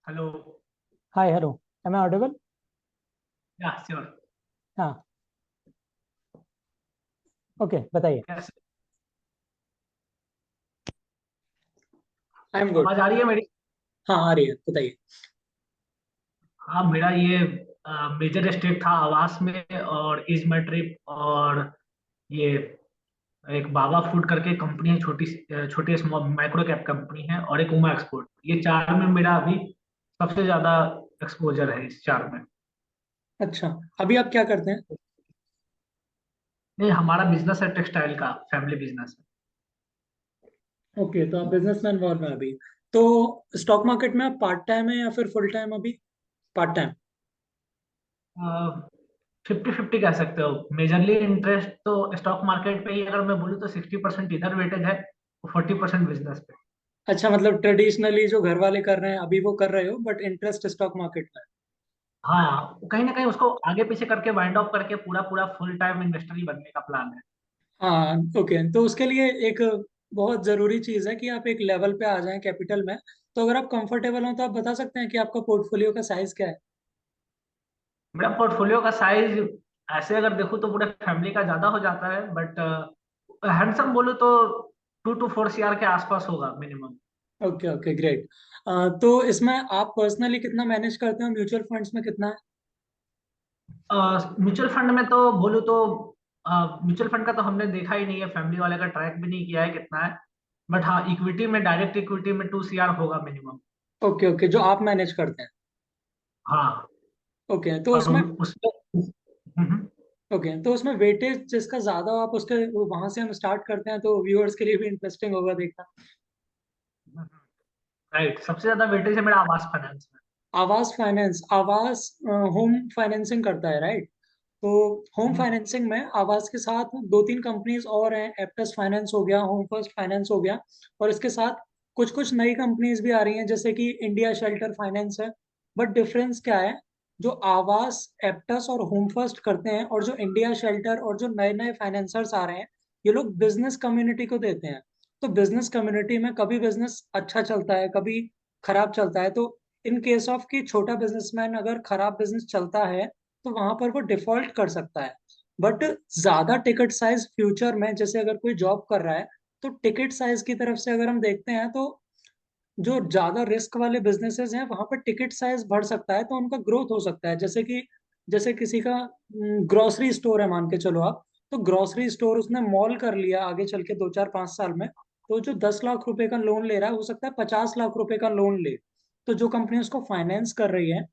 Hello. Hi hello. Am I audible? Yeah sure. हाँ। Okay, बताइए। कैसे? I am good. आवाज आ रही है मेरी? हाँ, आ रही है, बताइए। हाँ, मेरा ये मेजर स्टेक था आवास में, और इज माई ट्रिप, और ये एक बाबा फूड करके कंपनी है, छोटी छोटी माइक्रो कैप कंपनी है, और एक उमा एक्सपोर्ट। ये चार में मेरा अभी सबसे ज्यादा एक्सपोजर है, इस चार में। अच्छा, अभी आप क्या करते हैं? नहीं, हमारा बिजनेस है टेक्सटाइल का, फैमिली बिजनेस ओके, तो आप बिजनेस में इन्वॉल्व हैं अभी। तो स्टॉक मार्केट में आप पार्ट टाइम है या फिर फुल टाइम अभी? Part time. है। 50-50 कह सकते हो। मेजरली इंटरेस्ट तो स्टॉक मार्केट पे ही, अगर मैं बोलूँ तो 60% इधर वेटेज है, 40% बिजनेस पे। अच्छा, मतलब ट्रेडिशनली जो घर वाले कर रहे हैं अभी वो कर रहे हो, बट इंटरेस्ट स्टॉक मार्केट में हाँ, कहीं ना कहीं उसको आगे पीछे करके वाइंड अप करके पूरा पूरा फुल है। टाइम इन्वेस्टर ही बनने का प्लान है। है। हाँ। ओके, तो उसके लिए एक बहुत जरूरी चीज है कि आप एक लेवल पे आ जाएं कैपिटल में। तो अगर आप कंफर्टेबल हो तो आप बता सकते हैं कि आपका पोर्टफोलियो का साइज क्या है? मेरा पोर्टफोलियो का साइज, ऐसे अगर देखूँ तो पूरे फैमिली का ज्यादा हो जाता है, बट हैंडसम बोलूँ तो 2 to 4 CR के आसपास होगा मिनिमम। Okay okay, great. तो इसमें आप पर्सनली कितना मैनेज करते हो, म्यूचुअल फंड्स में कितना है? म्यूचुअल फंड में तो बोलूँ तो म्यूचुअल फंड का तो हमने देखा ही नहीं है, फैमिली वाले का ट्रैक भी नहीं किया है कितना है। बट हाँ, इक्विटी में, डायरेक्ट इक्विटी में 2 CR होगा मिनिमम। ओके ओके, जो आप मैनेज करते हैं। हाँ। ओके, तो और उसमें उसमें ओके, तो उसमें वेटेज जिसका ज्यादा हो, आप उसके वहां से हम स्टार्ट करते हैं तो व्यूअर्स के लिए भी इंटरेस्टिंग होगा देखना। राइट, सबसे ज्यादा वेटेज है मेरा आवास फाइनेंस में। आवास फाइनेंस, आवास होम फाइनेंसिंग करता है, राइट? तो होम हम्म, फाइनेंसिंग में आवास के साथ दो तीन कंपनीज और हैं, एप्टस फाइनेंस हो गया, होम फर्स्ट फाइनेंस हो गया, और इसके साथ कुछ कुछ नई कंपनीज भी आ रही हैं जैसे कि इंडिया शेल्टर फाइनेंस है। बट डिफरेंस क्या है? जो आवास, एप्टस और होम फर्स्ट करते हैं और जो इंडिया शेल्टर और जो नए नए फाइनेंसर्स आ रहे हैं, ये लोग बिजनेस कम्युनिटी को देते हैं। तो बिजनेस कम्युनिटी में कभी बिजनेस अच्छा चलता है, कभी खराब चलता है। तो इन केस ऑफ कि छोटा बिजनेसमैन अगर खराब बिजनेस चलता है तो वहां पर वो डिफॉल्ट कर सकता है। बट ज्यादा टिकट साइज फ्यूचर में, जैसे अगर कोई जॉब कर रहा है, तो टिकट साइज की तरफ से अगर हम देखते हैं तो जो ज्यादा रिस्क वाले बिजनेसेस हैं वहां पर टिकट साइज बढ़ सकता है, तो उनका ग्रोथ हो सकता है। जैसे कि जैसे किसी का ग्रोसरी स्टोर है, मान के चलो आप। तो ग्रोसरी स्टोर उसने मॉल कर लिया आगे चल के 2 4 5 साल में, तो जो 10 लाख रुपए का लोन ले रहा है हो सकता है 50 लाख रुपए का लोन ले। तो जो कंपनी उसको फाइनेंस कर रही है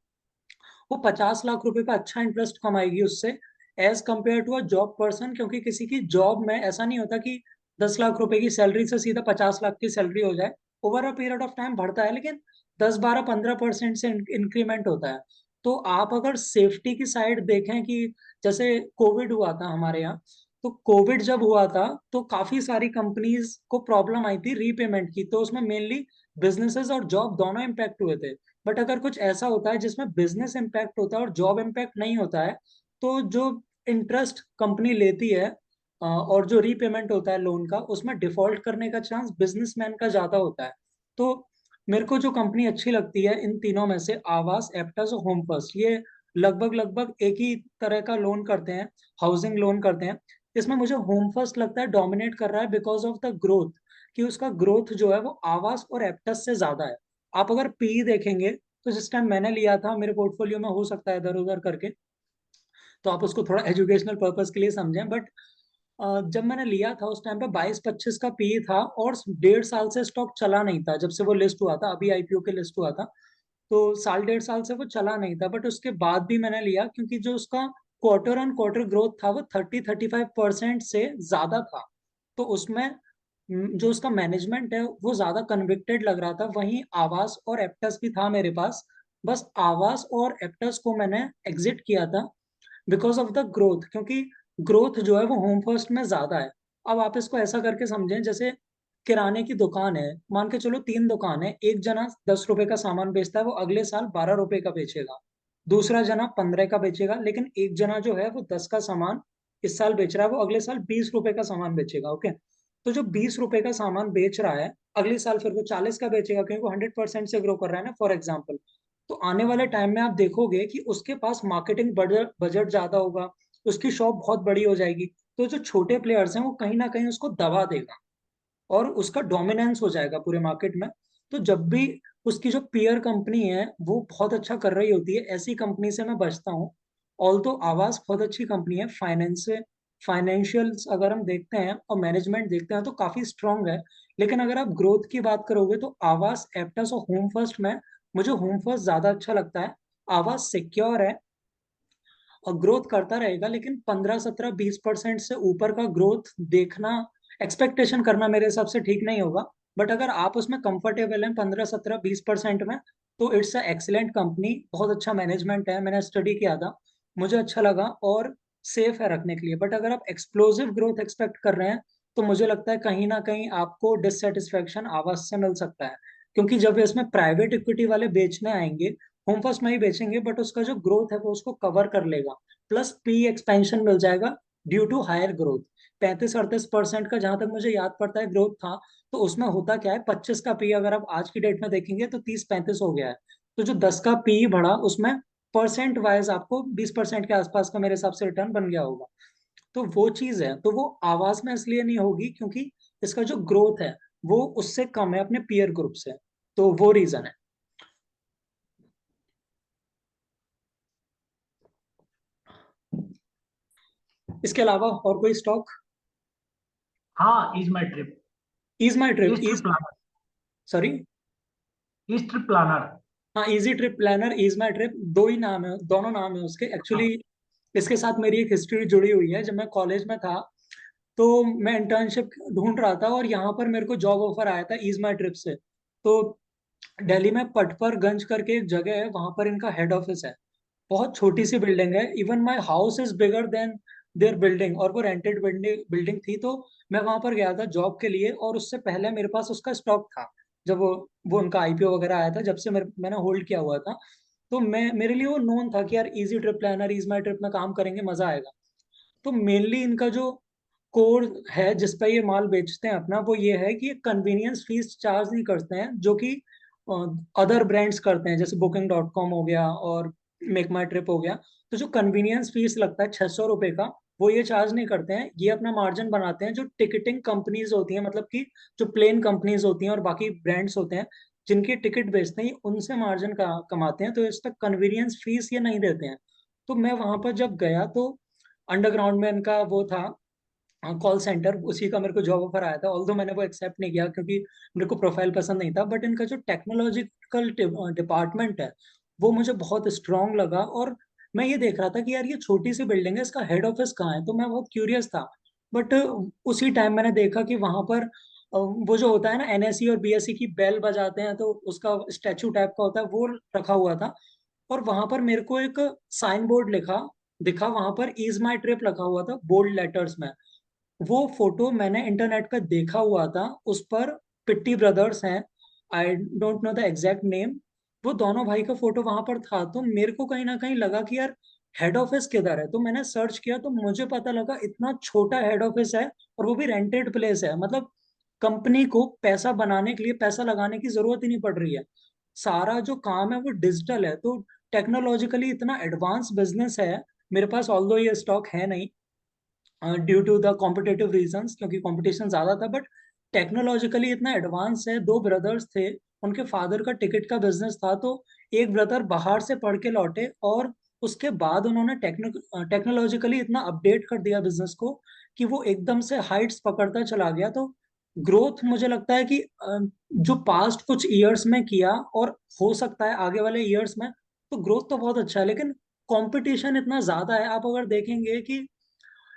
वो 50 लाख रुपए का अच्छा इंटरेस्ट कमाएगी उससे, as compare to a job person. क्योंकि किसी की जॉब में ऐसा नहीं होता कि 10 लाख रुपए की सैलरी से सीधा 50 लाख की सैलरी हो जाए। Over a period of time बढ़ता है, लेकिन 10 12 15% से इंक्रीमेंट होता है। तो आप अगर सेफ्टी की साइड देखें कि जैसे कोविड हुआ था हमारे यहाँ, तो कोविड जब हुआ था तो काफी सारी कंपनीज को प्रॉब्लम आई थी रीपेमेंट की, तो उसमें मेनली बिजनेसेस और जॉब दोनों इम्पैक्ट हुए थे। बट अगर कुछ ऐसा होता है जिसमें बिजनेस इम्पैक्ट होता है और जॉब इम्पैक्ट नहीं होता है, तो जो इंटरेस्ट कंपनी लेती है और जो रीपेमेंट होता है लोन का, उसमें डिफॉल्ट करने का चांस बिजनेसमैन का ज्यादा होता है। तो मेरे को जो कंपनी अच्छी लगती है इन तीनों में से, आवास, एप्टस और होम फर्स्ट, ये लगभग लगभग एक ही तरह का लोन करते हैं, हाउसिंग लोन करते हैं। इसमें मुझे होम फर्स्ट लगता है डोमिनेट कर रहा है बिकॉज ऑफ द ग्रोथ, कि उसका ग्रोथ जो है वो आवास और एप्टस से ज्यादा है। आप अगर पी देखेंगे तो जिस टाइम मैंने लिया था, मेरे पोर्टफोलियो में हो सकता है इधर उधर करके, तो आप उसको थोड़ा एजुकेशनल पर्पस के लिए समझें, बट जब मैंने लिया था उस टाइम पे 22 25 का पी था, और 1.5 साल से स्टॉक चला नहीं था। जब से वो लिस्ट हुआ था, अभी आईपीओ के लिस्ट हुआ था, तो साल 1.5 साल से वो चला नहीं था। बट उसके बाद भी मैंने लिया क्योंकि जो उसका क्वार्टर ऑन क्वार्टर ग्रोथ था वो 30 35% से ज्यादा था। तो उसमें जो उसका मैनेजमेंट है वो ज्यादा कन्विक्टेड लग रहा था। वहीं आवास और एप्टस भी था मेरे पास, बस आवास और एप्टस को मैंने एग्जिट किया था बिकॉज ऑफ द ग्रोथ, क्योंकि ग्रोथ जो है वो होम फर्स्ट में ज्यादा है। अब आप इसको ऐसा करके समझें, जैसे किराने की दुकान है, मान के चलो 3 दुकान है, एक जना 10 रुपए का सामान बेचता है, वो अगले साल 12 रुपए का बेचेगा। दूसरा जना 15 का बेचेगा, लेकिन एक जना जो है वो 10 का सामान इस साल बेच रहा है, वो अगले साल 20 रुपए का सामान बेचेगा। ओके, तो जो 20 रुपए का सामान बेच रहा है, अगले साल फिर वो 40 का बेचेगा, क्योंकि वो 100% से ग्रो कर रहा है ना, फॉर एग्जाम्पल। तो आने वाले टाइम में आप देखोगे कि उसके पास मार्केटिंग बजट बजट ज्यादा होगा, उसकी शॉप बहुत बड़ी हो जाएगी। तो जो छोटे प्लेयर्स हैं वो कहीं ना कहीं उसको दबा देगा और उसका डोमिनेंस हो जाएगा पूरे मार्केट में। तो जब भी उसकी जो पीयर कंपनी है वो बहुत अच्छा कर रही होती है, ऐसी कंपनी से मैं बचता हूँ। ऑल्दो आवास बहुत अच्छी कंपनी है, फाइनेंशियल्स अगर हम देखते हैं और मैनेजमेंट देखते हैं तो काफी स्ट्रांग है। लेकिन अगर आप ग्रोथ की बात करोगे तो आवास, एप्टस और होम फर्स्ट में मुझे होम फर्स्ट ज्यादा अच्छा लगता है। आवास सिक्योर है और ग्रोथ करता रहेगा, लेकिन 15 17 20% से ऊपर का ग्रोथ देखना, एक्सपेक्टेशन करना मेरे हिसाब से ठीक नहीं होगा। बट अगर आप उसमें कंफर्टेबल हैं 15 17 20% में, तो इट्स अ एक्सीलेंट कंपनी, बहुत अच्छा मैनेजमेंट है, मैंने स्टडी किया था, मुझे अच्छा लगा और सेफ है रखने के लिए। बट अगर आप एक्सप्लोसिव ग्रोथ एक्सपेक्ट कर रहे हैं तो मुझे लगता है कहीं ना कहीं आपको डिससेटिस्फेक्शन आवाज से मिल सकता है। क्योंकि जब इसमें प्राइवेट इक्विटी वाले बेचने आएंगे, होम फर्स्ट में ही बेचेंगे, बट उसका जो ग्रोथ है वो उसको कवर कर लेगा, प्लस पी एक्सपेंशन मिल जाएगा ड्यू टू हायर ग्रोथ। 35 38% का जहां तक मुझे याद पड़ता है ग्रोथ था। तो उसमें होता क्या है, 25 का पी अगर आप आज की डेट में देखेंगे तो 30 35 हो गया है। तो जो 10 का पी बढ़ा उसमें परसेंट वाइज आपको 20% के आसपास का मेरे हिसाब से रिटर्न बन गया होगा। तो वो चीज है, तो वो आवाज में इसलिए नहीं होगी क्योंकि इसका जो ग्रोथ है वो उससे कम है अपने पीयर ग्रुप से। तो वो रीजन है। इसके अलावा और कोई स्टॉक? हाँ, इज माई ट्रिप। इज माई Trip, Ease Trip Ease, planner. Sorry. Ease Trip planner. हाँ, Easy trip planner, is my Trip, दो ही नाम है, दोनों नाम है उसके एक्चुअली। हाँ। इसके साथ मेरी एक हिस्ट्री जुड़ी हुई है। जब मैं कॉलेज में था तो मैं इंटर्नशिप ढूंढ रहा था और यहाँ पर मेरे को जॉब ऑफर आया था इज माई ट्रिप से। तो दिल्ली में पटपरगंज करके एक जगह है, वहां पर इनका हेड ऑफिस है। बहुत छोटी सी बिल्डिंग है, even my house is bigger than their building, और वो रेंटेड बिल्डिंग बिल्डिंग थी। तो मैं वहां पर गया था जॉब के लिए और उससे पहले मेरे पास उसका स्टॉक था। जब वो उनका आईपीओ वगैरह आया था, जब से मैंने होल्ड किया हुआ था। तो मैं, मेरे लिए वो नोन था कि यार easy trip planner, is my trip में काम करेंगे, मजा आएगा। तो मेनली इनका जो कोर है जिस पे ये माल बेचते हैं अपना, वो ये है कि ये कन्वीनियंस फीस चार्ज नहीं करते हैं, जो कि अदर ब्रांड्स करते हैं, जैसे Booking.com हो गया और मेक माई ट्रिप हो गया। तो जो कन्वीनियंस फीस लगता है 600 रुपये का, वो ये चार्ज नहीं करते हैं। ये अपना मार्जिन बनाते हैं जो टिकटिंग कंपनीज होती हैं, मतलब कि जो प्लेन कंपनीज होती हैं और बाकी ब्रांड्स होते हैं जिनकी टिकट बेचते हैं, ये उनसे मार्जिन का कमाते हैं। तो इस तक कन्वीनियंस फीस ये नहीं देते हैं। तो मैं वहां पर जब गया तो अंडरग्राउंड में इनका वो था, कॉल सेंटर, उसी का मेरे को जॉब ऑफर आया था। ऑल्दो मैंने वो एक्सेप्ट नहीं किया क्योंकि मेरे को प्रोफाइल पसंद नहीं था। बट इनका जो टेक्नोलॉजिकल डिपार्टमेंट है वो मुझे बहुत स्ट्रांग लगा। और मैं ये देख रहा था कि यार ये छोटी सी बिल्डिंग है, इसका हेड ऑफिस कहाँ है, तो मैं बहुत क्यूरियस था। बट उसी टाइम मैंने देखा कि वहां पर वो जो होता है ना, एनएससी और बीएससी की बेल बजाते हैं, तो उसका स्टैचू टाइप का होता है, वो रखा हुआ था। और वहां पर मेरे को एक साइन बोर्ड लिखा दिखा, वहां पर इज माई ट्रिप लिखा हुआ था बोल्ड लेटर्स में। वो फोटो मैंने इंटरनेट पे देखा हुआ था, उस पर पिट्टी ब्रदर्स हैं, I don't know the exact name, वो दोनों भाई का फोटो वहां पर था। तो मेरे को कहीं ना कहीं लगा कि यार हेड ऑफिस किधर है। तो मैंने सर्च किया तो मुझे पता लगा इतना छोटा हेड ऑफिस है और वो भी रेंटेड प्लेस है। मतलब कंपनी को पैसा बनाने के लिए पैसा लगाने की जरूरत ही नहीं पड़ रही है, सारा जो काम है वो डिजिटल है। तो टेक्नोलॉजिकली इतना एडवांस बिजनेस है मेरे पास, ऑल्दो ये स्टॉक है नहीं due to the competitive reasons, क्योंकि कंपटीशन ज्यादा था। बट टेक्नोलॉजिकली इतना एडवांस है। दो ब्रदर्स थे, उनके फादर का टिकट का बिजनेस था। तो एक ब्रदर बाहर से पढ़ के लौटे और उसके बाद उन्होंने टेक्नोलॉजिकली इतना अपडेट कर दिया बिजनेस को कि वो एकदम से हाइट्स पकड़ता चला गया। तो ग्रोथ मुझे लगता है कि जो पास्ट कुछ ईयर्स में किया और हो सकता है आगे वाले ईयर्स में, तो ग्रोथ तो बहुत अच्छा है। लेकिन कंपटीशन इतना ज्यादा है, आप अगर देखेंगे कि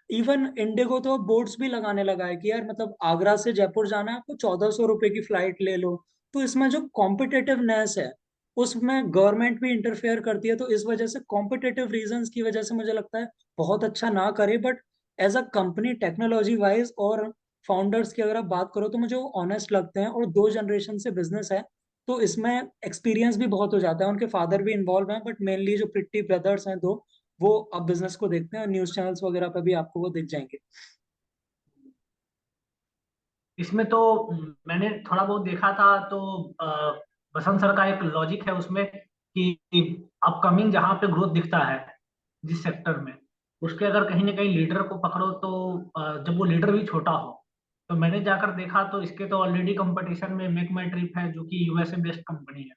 इवन इंडिगो तो बोर्ड्स भी लगाने लगा है कि यार मतलब आगरा से जयपुर जाना है आपको, 1400 रुपए की फ्लाइट ले लो। तो इसमें जो कॉम्पिटिटिवनेस है उसमें गवर्नमेंट भी इंटरफेयर करती है। तो इस वजह से कॉम्पिटिटिव रीजंस की वजह से मुझे लगता है बहुत अच्छा ना करे। But as a company technology wise और फाउंडर्स की अगर आप बात करो तो मुझे वो ऑनेस्ट लगते हैं, और 2 जनरेशन से बिजनेस है। तो इसमें एक्सपीरियंस भी बहुत हो जाता है, उनके फादर भी इन्वॉल्व हैं, बट मेनली जो प्रिट्टी ब्रदर्स हैं दो, वो अब बिजनेस को देखते हैं, न्यूज चैनल्स वगैरह पे भी आपको वो दिख जाएंगे। इसमें तो मैंने थोड़ा बहुत देखा था, तो बसंत सर का एक लॉजिक है उसमें कि अपकमिंग जहाँ पे ग्रोथ दिखता है जिस सेक्टर में, उसके अगर कहीं ना कहीं लीडर को पकड़ो तो जब वो लीडर भी छोटा हो। तो मैंने जाकर देखा तो इसके तो ऑलरेडी कंपटीशन में मेक माई ट्रिप है, जो कि यूएसए बेस्ड कंपनी है,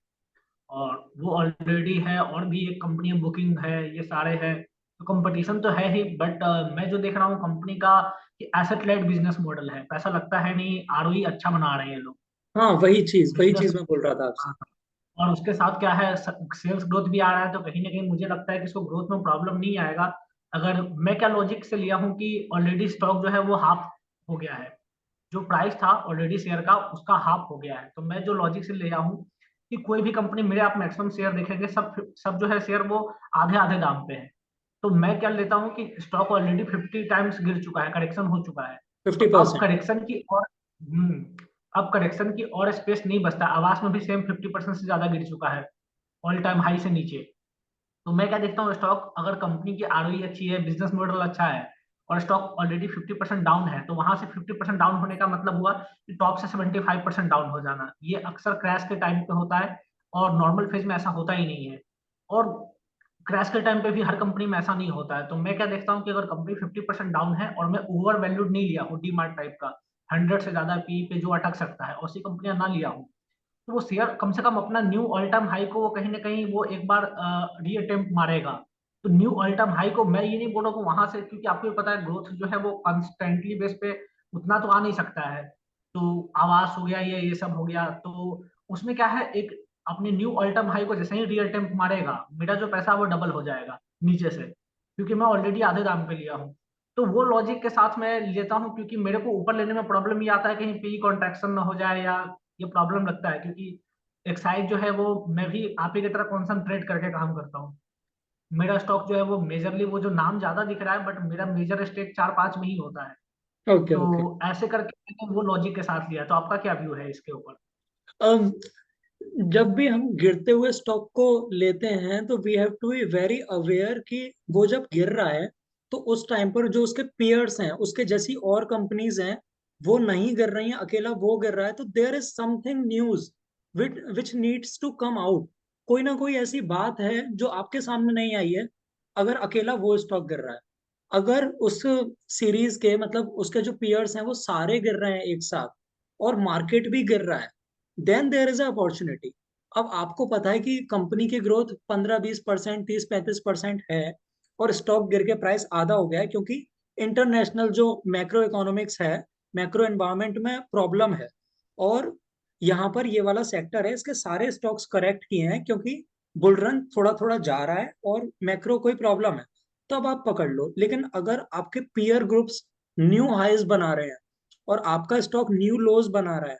और वो ऑलरेडी है, और भी एक कंपनी बुकिंग है, ये सारे हैं। तो कंपटीशन तो है ही, बट मैं जो देख रहा हूँ कंपनी का कि एसेट लाइट बिजनेस मॉडल है, पैसा लगता है नहीं, आरओई अच्छा बना रहे हैं ये लोग। हाँ, वही बिजनेस, चीज मैं बोल रहा था आपसे। और उसके साथ क्या है, सेल्स ग्रोथ भी आ रहा है, तो कहीं ना कहीं मुझे लगता है कि इसको ग्रोथ में प्रॉब्लम नहीं आएगा। अगर मैं क्या लॉजिक से लिया हूँ कि ऑलरेडी स्टॉक जो है वो हाफ हो गया है, जो प्राइस था ऑलरेडी शेयर का उसका हाफ हो गया है। तो मैं जो लॉजिक से लिया हूँ कि कोई भी कंपनी, मेरे आप मैक्सिमम शेयर देखेंगे, सब सब जो है शेयर वो आधे आधे दाम पे है। तो मैं क्या लेता हूँ कि स्टॉक ऑलरेडी 50 टाइम्स गिर चुका है, करेक्शन हो चुका है। तो फिफ्टी अब परसेंट करेक्शन की और अब करेक्शन की और स्पेस नहीं बचता। आवास में भी सेम 50% से ज्यादा गिर चुका है, ऑल टाइम हाई से नीचे। तो मैं क्या देखता हूँ, स्टॉक अगर कंपनी की आरओई अच्छी है, बिजनेस मॉडल अच्छा है, और स्टॉक ऑलरेडी 50% डाउन है, तो वहां से 50% डाउन होने का मतलब हुआ कि टॉप से 75% डाउन हो जाना। ये अक्सर क्रैश के टाइम पे होता है, और नॉर्मल फेज में ऐसा होता ही नहीं है। और क्रैश के टाइम पे भी हर कंपनी में ऐसा नहीं होता है। तो मैं क्या देखता हूँ कि अगर कंपनी 50% डाउन है, और मैं ओवर वैल्यूड नहीं लिया हूँ, डी मार्ट टाइप का 100 से ज्यादा पी पे जो अटक सकता है, ऐसी कंपनियां ना लिया हूँ, तो वो शेयर कम से कम अपना न्यू ऑल टाइम हाई को वो कहीं ना कहीं वो एक बार री अटेम्प्ट मारेगा। तो न्यू ऑल टाइम हाई को मैं ये नहीं बोल रहा हूँ वहां से, क्योंकि आपको भी पता है ग्रोथ जो है वो कंस्टेंटली बेस पे उतना तो आ नहीं सकता है। तो आवास हो गया, ये सब हो गया, तो उसमें क्या है, एक अपने न्यू ऑल टाइम हाई को जैसे ही री अटेम्प्ट मारेगा, मेरा जो पैसा है वो डबल हो जाएगा नीचे से, क्योंकि मैं ऑलरेडी आधे दाम पे लिया हूँ। तो वो लॉजिक के साथ मैं लेता हूँ, क्योंकि मेरे को ऊपर लेने में प्रॉब्लम ये आता है कहीं पी कॉन्ट्रैक्शन ना हो जाए, या ये प्रॉब्लम लगता है, क्योंकि एक साइड जो है वो मैं भी आप ही की तरह कॉन्सेंट्रेट करके काम करता हूँ। मेरा स्टॉक जो है वो मेजरली, वो जो नाम ज्यादा दिख रहा है, बट मेरा मेजर स्टेक 4-5 में ही होता है। Okay, okay. तो ऐसे करके मैंने वो लॉजिक के साथ लिया। तो आपका क्या व्यू है इसके ऊपर? अब जब भी हम गिरते हुए स्टॉक को लेते हैं तो we have to be very aware कि वो जब गिर रहा है तो उस टाइम पर जो उसके पियर्स हैं, उसके जैसी और कंपनीज हैं, वो नहीं गिर रही हैं, अकेला वो गिर रहा है, तो there is something news which which needs to come out. कोई ना कोई ऐसी बात है जो आपके सामने नहीं आई है, अगर अकेला वो स्टॉक गिर रहा है। अगर उस सीरीज के मतलब उसके जो पियर्स हैं वो सारे गिर रहे हैं एक साथ, और मार्केट भी गिर रहा है, देन देयर इज अपॉर्चुनिटी। अब आपको पता है कि कंपनी की ग्रोथ 15-20%, 30-35% है, और स्टॉक गिर के प्राइस आधा हो गया है, क्योंकि इंटरनेशनल जो मैक्रो इकोनॉमिक्स है, मैक्रो एनवायरमेंट में प्रॉब्लम है। और यहाँ पर ये वाला सेक्टर है, इसके सारे स्टॉक्स करेक्ट किए हैं, क्योंकि बुल रन थोड़ा थोड़ा जा रहा है और मैक्रो कोई प्रॉब्लम है, तो अब आप पकड़ लो। लेकिन अगर आपके पीयर ग्रुप्स न्यू हाईज बना रहे हैं और आपका स्टॉक न्यू लोज बना रहा है,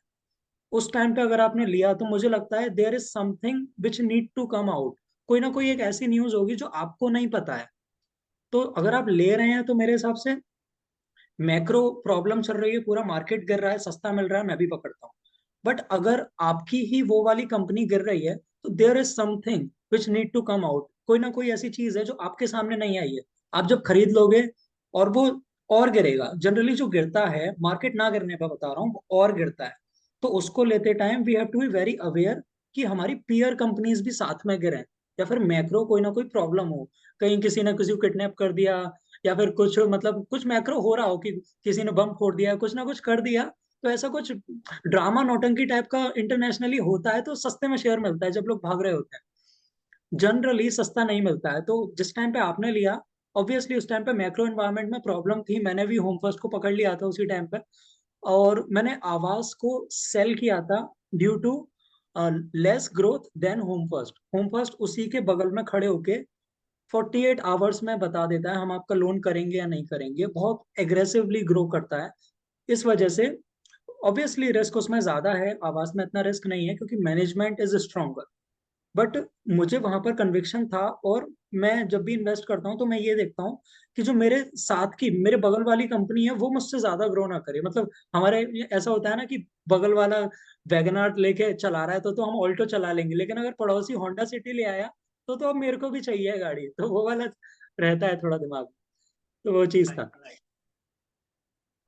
उस टाइम पे अगर आपने लिया, तो मुझे लगता है there is something which need to come out. कोई ना कोई एक ऐसी न्यूज होगी जो आपको नहीं पता है। तो अगर आप ले रहे हैं तो मेरे हिसाब से मैक्रो प्रॉब्लम चल रही है, पूरा मार्केट गिर रहा है, सस्ता मिल रहा है, मैं भी पकड़ता हूँ। बट अगर आपकी ही वो वाली कंपनी गिर रही है, तो there is something which need to come out. कोई ना कोई ऐसी चीज है जो आपके सामने नहीं आई है, आप जब खरीद लोगे और वो और गिरेगा। जनरली जो गिरता है, मार्केट ना गिरने पर बता रहा हूँ, वो और गिरता है, तो उसको लेते time we have to be very aware कि हमारी पीयर कंपनीज भी साथ में गिरे, या फिर मैक्रो कोई ना कोई प्रॉब्लम हो, कहीं किसी ने किसी को किडनैप कर दिया, या फिर कुछ मतलब कुछ मैक्रो हो रहा हो कि किसी ने बम फोड़ दिया, कुछ ना कुछ कर दिया। तो ऐसा कुछ ड्रामा नौटंकी टाइप का इंटरनेशनली होता है, तो सस्ते में शेयर मिलता है जब लोग भाग रहे होते हैं। जनरली सस्ता नहीं मिलता है। तो जिस टाइम पे आपने लिया, ऑब्वियसली उस टाइम पे मैक्रो एनवायरनमेंट में प्रॉब्लम थी, मैंने भी होम फर्स्ट को पकड़ लिया था उसी टाइम पे, और मैंने आवास को सेल किया था due to less growth than Home First. Home First उसी के बगल में खड़े होके 48 आवर्स में बता देता है हम आपका लोन करेंगे या नहीं करेंगे, बहुत एग्रेसिवली ग्रो करता है। इस वजह से ऑब्वियसली रिस्क उसमें ज्यादा है, आवास में इतना रिस्क नहीं है, क्योंकि मैनेजमेंट इज स्ट्रॉन्गर। बट मुझे वहां पर कन्विक्शन था, और मैं जब भी इन्वेस्ट करता हूँ तो मैं ये देखता हूँ कि जो मेरे साथ की, मेरे बगल वाली कंपनी है, वो मुझसे ज्यादा ग्रो ना करे। मतलब हमारे ऐसा होता है ना कि बगल वाला वैगनार लेके चला रहा है, तो हम ऑल्टो चला लेंगे, लेकिन अगर पड़ोसी होंडा सिटी ले आया, तो अब मेरे को भी चाहिए गाड़ी, तो वो वाला रहता है थोड़ा दिमाग में। तो वो चीज था। Right, right.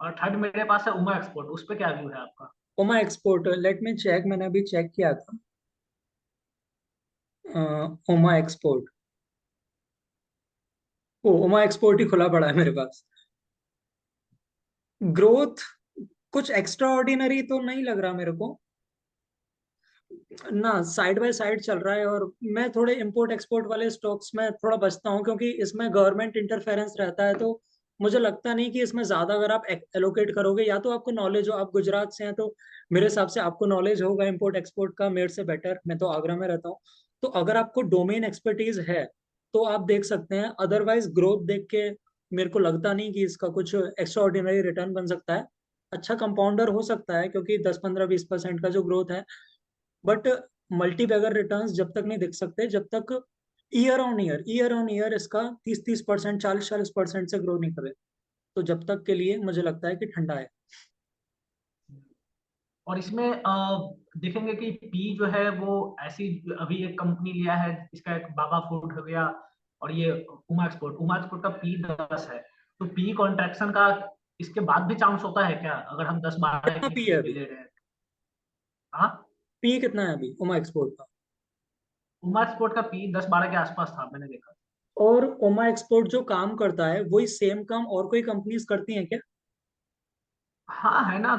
और थर्ड मेरे पास है उमा एक्सपोर्ट, उस पर क्या व्यू है आपका? ओमा एक्सपोर्ट, लेट मी चेक, मैंने अभी चेक किया था। ओमा एक्सपोर्ट। ओ, ओमा एक्सपोर्ट ही खुला पड़ा है मेरे पास। ग्रोथ कुछ एक्स्ट्रा ऑर्डिनरी तो नहीं लग रहा मेरे को ना, साइड बाय साइड चल रहा है। और मैं थोड़े इंपोर्ट एक्सपोर्ट वाले स्टॉक्स में थोड़ा बचता हूँ, क्योंकि इसमें गवर्नमेंट इंटरफेरेंस रहता है। तो मुझे लगता नहीं कि इसमें ज्यादा अगर आप एलोकेट करोगे, या तो आपको नॉलेज हो, आप गुजरात से हैं तो मेरे हिसाब से आपको नॉलेज होगा इंपोर्ट एक्सपोर्ट का मेरे से बेटर, मैं तो आगरा में रहता हूँ। तो अगर आपको डोमेन एक्सपर्टीज है तो आप देख सकते हैं, अदरवाइज ग्रोथ देख के मेरे को लगता नहीं कि इसका कुछ एक्स्ट्रा ऑर्डिनरी रिटर्न बन सकता है। अच्छा कंपाउंडर हो सकता है, क्योंकि 10 15 20% का जो ग्रोथ है, बट मल्टी बैगर रिटर्न्स जब तक नहीं दिख सकते, जब तक ईयर ऑन ईयर इसका 30 30% 40 40% से ग्रो नहीं करे, तो जब तक के लिए मुझे लगता है कि ठंडा है। और इसमें देखेंगे कि पी जो है वो ऐसी, अभी एक कंपनी लिया है, इसका एक बाबा फूड हो गया, और ये उमा एक्सपोर्ट का पी 10 है। तो पी कॉन्ट्रैक्शन का इसके बाद भी चांस होता है क्या, अगर हम 10 12 कितना की पी है पी पे अभी? ले रहे हैं? हाँ। पी कितना है अभी ओमा एक्सपोर्ट का? उमा एक्सपोर्ट का पी 10 12 के आसपास था, मैंने देखा। और ओमा एक्सपोर्ट जो काम करता है वही सेम काम और कोई कंपनीज करती हैं क्या? हाँ है ना,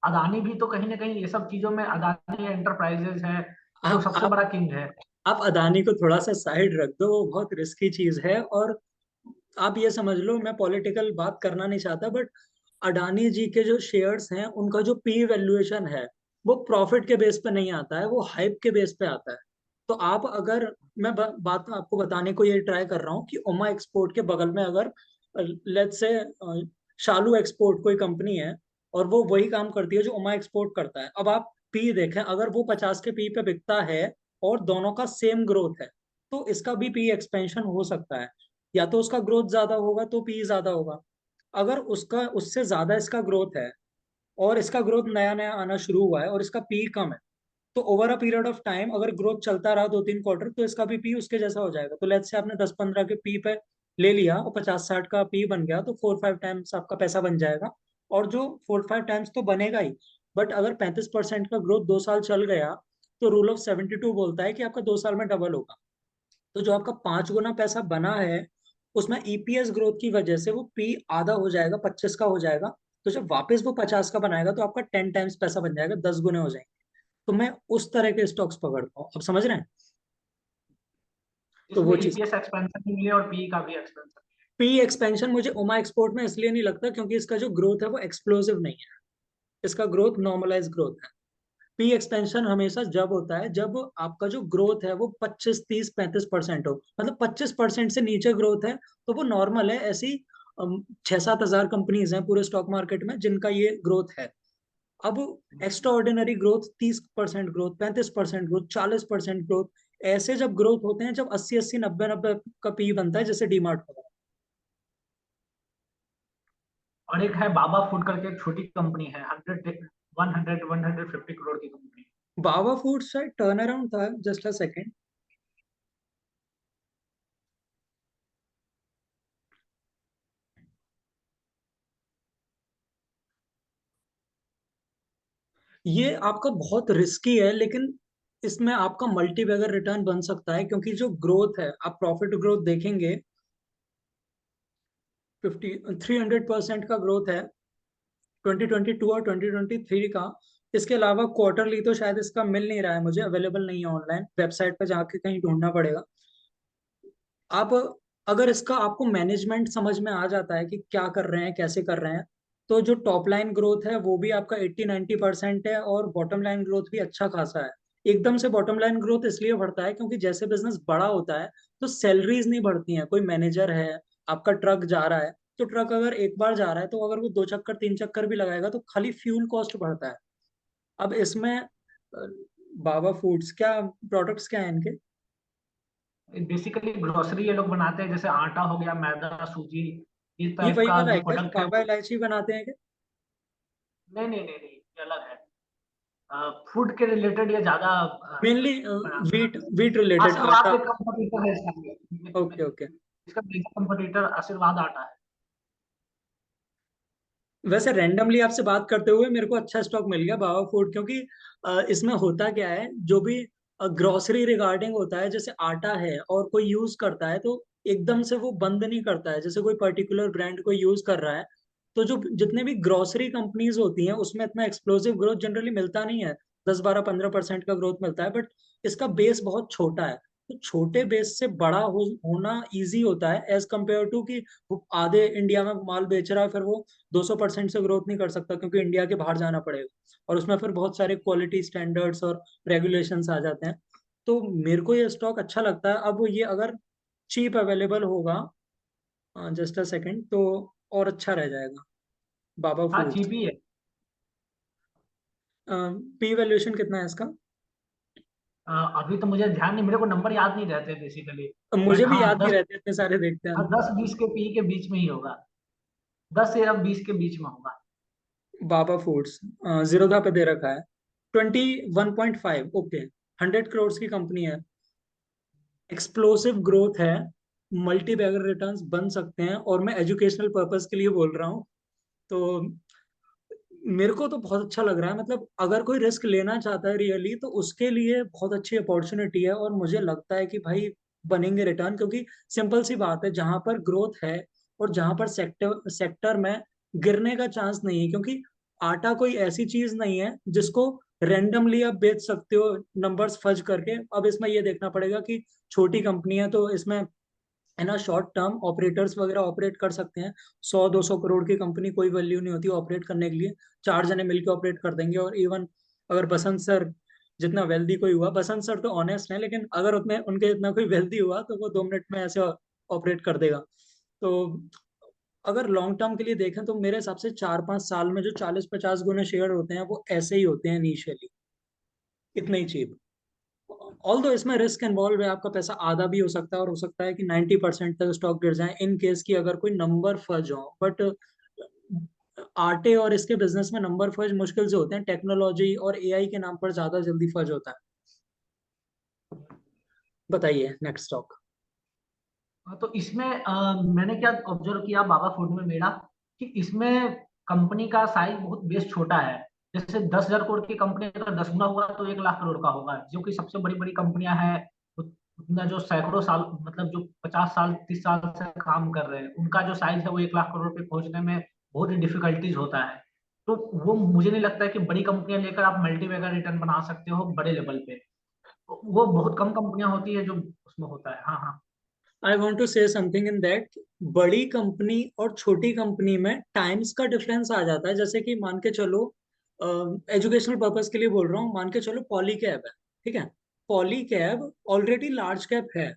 अदानी भी तो कहीं ना कहीं ये सब चीजों में, अदानी एंटरप्राइजेज है, वो तो आप सबसे आप बड़ा किंग है। आप अदानी को थोड़ा सा साइड रख दो, वो बहुत रिस्की चीज है। और आप ये समझ लो, मैं पॉलिटिकल बात करना नहीं चाहता, बट अडानी जी के जो शेयर्स हैं उनका जो पी वैल्यूएशन है वो प्रॉफिट के बेस पे नहीं आता है, वो हाइप के बेस पे आता है। तो आप अगर, मैं बात आपको बताने को ये ट्राई कर रहा हूँ कि ओमा एक्सपोर्ट के बगल में अगर लेट्स से शालू एक्सपोर्ट कोई कंपनी है, और वो वही काम करती है जो ओमा एक्सपोर्ट करता है। अब आप पी देखें, अगर वो 50 के पी पे बिकता है और दोनों का सेम ग्रोथ है, तो इसका भी पी एक्सपेंशन हो सकता है। या तो उसका ग्रोथ ज्यादा होगा तो पी ज्यादा होगा। अगर उसका उससे ज्यादा इसका ग्रोथ है, और इसका ग्रोथ नया नया आना शुरू हुआ है और इसका पी कम है, तो over a period of time अगर ग्रोथ चलता रहा 2 3 क्वार्टर, तो इसका भी पी उसके जैसा हो जाएगा। तो लेट्स से आपने 10 15 के पी पे ले लिया और 50 60 का पी बन गया, तो 4 5 टाइम्स आपका पैसा बन जाएगा। और जो 4 5 टाइम्स तो बनेगा ही, बट अगर 35% का ग्रोथ 2 साल चल गया, तो रूल ऑफ 72 बोलता है कि आपका 2 साल में डबल होगा। तो जो आपका 5 गुना पैसा बना है, उसमें ईपीएस ग्रोथ की वजह से वो पी आधा हो जाएगा, 25 का हो जाएगा। तो जब वापस वो 50 का बनाएगा, तो आपका 10 टाइम्स पैसा बन जाएगा, 10 गुने हो जाएंगे। तो मैं उस तरह के स्टॉक्स पकड़ता हूँ, अब समझ रहे हैं? तो इसमें वो चीज, ईपीएस एक्सपेंशन भी मिले और पी का भी एक्सपेंशन। पी एक्सपेंशन मुझे ओमा एक्सपोर्ट में इसलिए नहीं लगता क्योंकि इसका जो ग्रोथ है वो एक्सप्लोसिव नहीं है, इसका ग्रोथ नॉर्मलाइज ग्रोथ है। पी एक्सपेंशन हमेशा जब होता है जब आपका जो ग्रोथ है वो 25 30 35% हो, मतलब 25% से नीचे ग्रोथ है तो वो नॉर्मल है। ऐसी 6 7 हजार कंपनीज हैं पूरे स्टॉक मार्केट में जिनका ये ग्रोथ है। अब extra ordinary growth, 30% growth, 35% growth, 40% growth, ऐसे जब ग्रोथ होते हैं, जब 80 80 90 90 का पी बनता है, जैसे डीमार्ट होगा। और एक है बाबा फूड करके, एक छोटी कंपनी है, 100 150 करोड़ की कंपनी। बाबा फूड्स का टर्न अराउंड था, जस्ट अ सेकेंड। ये आपका बहुत रिस्की है, लेकिन इसमें आपका मल्टी बैगर रिटर्न बन सकता है, क्योंकि जो ग्रोथ है, आप प्रॉफिट ग्रोथ देखेंगे, 300% का ग्रोथ है 2022 और 2023 का। इसके अलावा क्वार्टरली तो शायद इसका मिल नहीं रहा है मुझे, अवेलेबल नहीं है, ऑनलाइन वेबसाइट पर जाके कहीं ढूंढना पड़ेगा। आप, अगर इसका आपको मैनेजमेंट समझ में आ जाता है कि क्या कर रहे हैं कैसे कर रहे हैं, तो जो टॉप लाइन ग्रोथ है वो भी आपका 80 90% है, और बॉटम लाइन ग्रोथ भी अच्छा खासा है। एकदम से बॉटम लाइन ग्रोथ इसलिए बढ़ता है क्योंकि जैसे बिजनेस बड़ा होता है तो सैलरीज नहीं बढ़ती हैं। कोई मैनेजर है, आपका ट्रक जा रहा है, तो ट्रक अगर एक बार जा रहा है, तो अगर वो 2 चक्कर 3 चक्कर भी लगाएगा तो खाली फ्यूल कॉस्ट बढ़ता है। अब इसमें बाबा फूड्स क्या, प्रोडक्ट्स क्या है इनके? बेसिकली ग्रोसरी ये लोग बनाते हैं, जैसे आटा हो गया, मैदा, सूजी, इस ये टाइप वही का वाला जो है क्या जो प्रोडक्ट है बाबा वो। इलायची बनाते हैं? नहीं नहीं नहीं नहीं, ये अलग है। फूड के रिलेटेड ये ज्यादा मेनली बनाते वीट, हैं। वीट रिलेटेड आशीर्वाद आटा। एक कंपटीटर है ओके ओके। इसका मेजर कंपटीटर आशीर्वाद आटा है। वैसे रैंडमली आपसे बात करते हुए मेरे को अच्छा स्टॉक मिल गया बाबा फूड, क्योंकि इसमें होता क्या है, जो भी ग्रोसरी रिगार्डिंग होता है, जैसे आटा है और कोई यूज करता है तो एकदम से वो बंद नहीं करता है, जैसे कोई पर्टिकुलर ब्रांड को यूज कर रहा है। तो जो जितने भी ग्रोसरी कंपनीज होती हैं उसमें इतना एक्सप्लोसिव ग्रोथ जनरली मिलता नहीं है, 10-12-15% का ग्रोथ मिलता है, बट इसका बेस बहुत छोटा है। तो छोटे बेस से बड़ा होना इजी होता है एज कम्पेयर टू कि वो आधे इंडिया में माल बेच रहा है, फिर वो 200% से ग्रोथ नहीं कर सकता क्योंकि इंडिया के बाहर जाना पड़ेगा, और उसमें फिर बहुत सारे क्वालिटी स्टैंडर्ड्स और रेगुलेशंस आ जाते हैं। तो मेरे को ये स्टॉक अच्छा लगता है। अब ये अगर चीप अवेलेबल होगा, जस्ट अ सेकंड, तो और अच्छा रह जाएगा। बाबा हाँ फूड्स। चीप ही है। पी वैल्यूएशन कितना है इसका? अभी तो मुझे ध्यान नहीं, मेरे को नंबर याद नहीं रहते बेसिकली। मुझे बट भी हाँ याद नहीं दस, रहते, इतने सारे देखते हैं हाँ हम। 10-20 के पी के बीच में ही होगा। 10 से 20 के बीच में होगा। बाबा फूड्स जीरोधा पे दे रखा है 21.5। ओके, 100 करोड़ की कंपनी है, एक्सप्लोसिव ग्रोथ है, मल्टी बैगर रिटर्न्स बन सकते हैं, और मैं एजुकेशनल पर्पस के लिए बोल रहा हूँ। तो मेरे को तो बहुत अच्छा लग रहा है, मतलब अगर कोई रिस्क लेना चाहता है रियली तो उसके लिए बहुत अच्छी अपॉर्चुनिटी है, और मुझे लगता है कि भाई बनेंगे रिटर्न, क्योंकि सिंपल सी बात है, जहां पर ग्रोथ है और जहां पर सेक्टर सेक्टर में गिरने का चांस नहीं है, क्योंकि आटा कोई ऐसी चीज नहीं है जिसको रेंडमली आप बेच सकते हो नंबर्स फज करके। अब इसमें ये देखना पड़ेगा कि छोटी कंपनी है तो इसमें है ना, शॉर्ट टर्म ऑपरेटर्स वगैरह ऑपरेट कर सकते हैं। 100-200 करोड़ की कंपनी कोई वैल्यू नहीं होती ऑपरेट करने के लिए, चार जने मिलकर ऑपरेट कर देंगे। और इवन अगर बसंत सर जितना वेल्दी कोई हुआ, बसंत सर तो ऑनेस्ट है, लेकिन अगर उतने उनके जितना कोई वेल्दी हुआ तो वो 2 मिनट में ऐसे ऑपरेट कर देगा। तो अगर लॉन्ग टर्म के लिए देखें तो मेरे हिसाब से 4-5 साल में जो 40-50 गुने शेयर होते हैं वो ऐसे ही होते हैं इनिशियली, इतने ही चीप। ऑल दो इसमें रिस्क इन्वॉल्व है, आपका पैसा आधा भी हो सकता है, और हो सकता है कि 90% तक स्टॉक गिर जाए इन केस की अगर कोई नंबर फर्ज हो। बट आटे और इसके बिजनेस में नंबर फर्ज मुश्किल से होते हैं, टेक्नोलॉजी और एआई के नाम पर ज्यादा जल्दी फर्ज होता है। बताइए नेक्स्ट स्टॉक। हाँ, तो इसमें मैंने क्या ऑब्जर्व किया बाबा फूड में मेरा, कि इसमें कंपनी का साइज बहुत बेस छोटा है। जैसे 10,000 करोड़ की कंपनी अगर 10 गुना हुआ तो 1 लाख करोड़ का होगा, जो कि सबसे बड़ी बड़ी कंपनियां हैं। उतना जो सैकड़ों साल, मतलब जो 50 साल 30 साल से काम कर रहे हैं, उनका जो साइज है वो 1 लाख करोड़ पे पहुंचने में बहुत ही डिफिकल्टीज होता है। तो वो मुझे नहीं लगता है कि बड़ी कंपनियां लेकर आप मल्टी बैगर रिटर्न बना सकते हो बड़े लेवल पे। तो वो बहुत कम कंपनियां होती है जो उसमें होता है। हाँ हाँ। I want to say something in that, बड़ी कंपनी और छोटी कंपनी में टाइम्स का डिफरेंस आ जाता है। जैसे कि मान के चलो, एजुकेशनल पर्पस के लिए बोल रहा हूँ, मान के चलो पॉली कैब है, ठीक है। Poly cab already large cap है,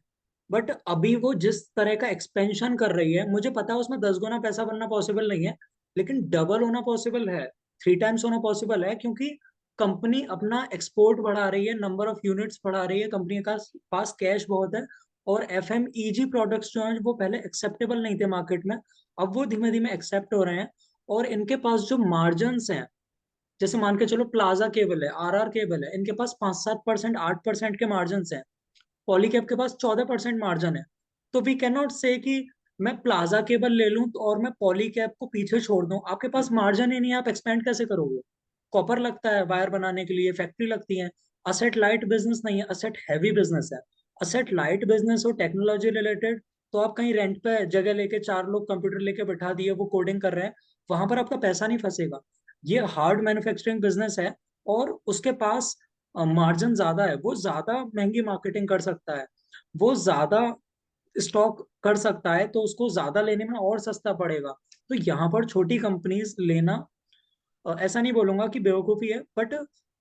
बट अभी वो जिस तरह का एक्सपेंशन कर रही है, मुझे पता है उसमें 10 गुना पैसा बनना पॉसिबल नहीं है, लेकिन डबल होना पॉसिबल है, 3 टाइम्स होना पॉसिबल है, क्योंकि कंपनी अपना एक्सपोर्ट बढ़ा रही है, नंबर ऑफ यूनिट्स बढ़ा रही है, कंपनी का पास कैश बहुत है। और एफएमईजी प्रोडक्ट्स जो हैं वो पहले एक्सेप्टेबल नहीं थे मार्केट में, अब वो धीमे धीमे एक्सेप्ट हो रहे हैं। और इनके पास जो मार्जिन्स हैं, जैसे मान के चलो प्लाजा केबल है, आरआर केबल है, इनके पास 5-7%, 8% के मार्जिन है। पॉलीकैब के पास 14% मार्जिन है। तो वी कैन नॉट से कि मैं प्लाजा केबल ले लूं और मैं पॉलीकैब को पीछे छोड़ दूं, आपके पास मार्जिन ही नहीं है, आप एक्सपेंड कैसे करोगे? कॉपर लगता है वायर बनाने के लिए, फैक्ट्री लगती है। असेट लाइट बिजनेस नहीं है, असेट हैवी बिजनेस है। असेट लाइट बिजनेस हो टेक्नोलॉजी रिलेटेड, तो आप कहीं रेंट पे जगह लेके 4 लोग कंप्यूटर लेके बैठा दिए, वो कोडिंग कर रहे हैं, वहां पर आपका पैसा नहीं फंसेगा। ये हार्ड मैन्युफैक्चरिंग बिजनेस है, और उसके पास मार्जिन ज्यादा है, वो ज्यादा महंगी मार्केटिंग कर सकता है, वो ज्यादा स्टॉक कर सकता है, तो उसको ज्यादा लेने में और सस्ता पड़ेगा। तो यहाँ पर छोटी कंपनीज लेना, ऐसा नहीं बोलूंगा कि बेवकूफी है, बट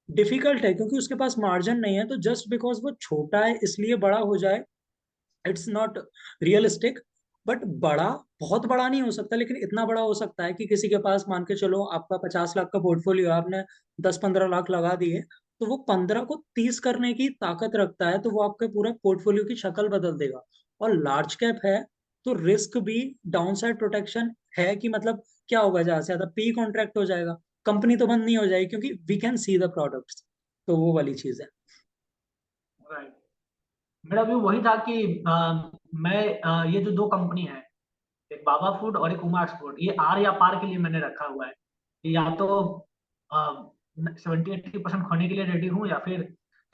डिफिकल्ट है, क्योंकि उसके पास मार्जिन नहीं है। तो जस्ट बिकॉज वो छोटा है इसलिए बड़ा हो जाए, इट्स नॉट रियलिस्टिक। बट बड़ा, बहुत बड़ा नहीं हो सकता, लेकिन इतना बड़ा हो सकता है कि किसी के पास मान के चलो आपका 50 लाख का पोर्टफोलियो है, आपने 10-15 लाख लगा दिए, तो वो 15 को 30 करने की ताकत रखता है, तो वो आपके पूरा पोर्टफोलियो की शक्ल बदल देगा। और लार्ज कैप है तो रिस्क भी, डाउन साइड प्रोटेक्शन है, कि मतलब क्या होगा, ज्यादा से ज्यादा पी कॉन्ट्रैक्ट हो जाएगा, कंपनी तो बंद नहीं हो जाएगी क्योंकि we can see the products. तो वो वाली चीज है। राइट। मेरा भी वही था कि मैं ये जो दो कंपनी है, एक बाबा फूड और एक उमा एक्सपोर्ट, ये आर या पार के लिए मैंने रखा हुआ है कि या तो 70-80% खोने के लिए रेडी हूँ, या फिर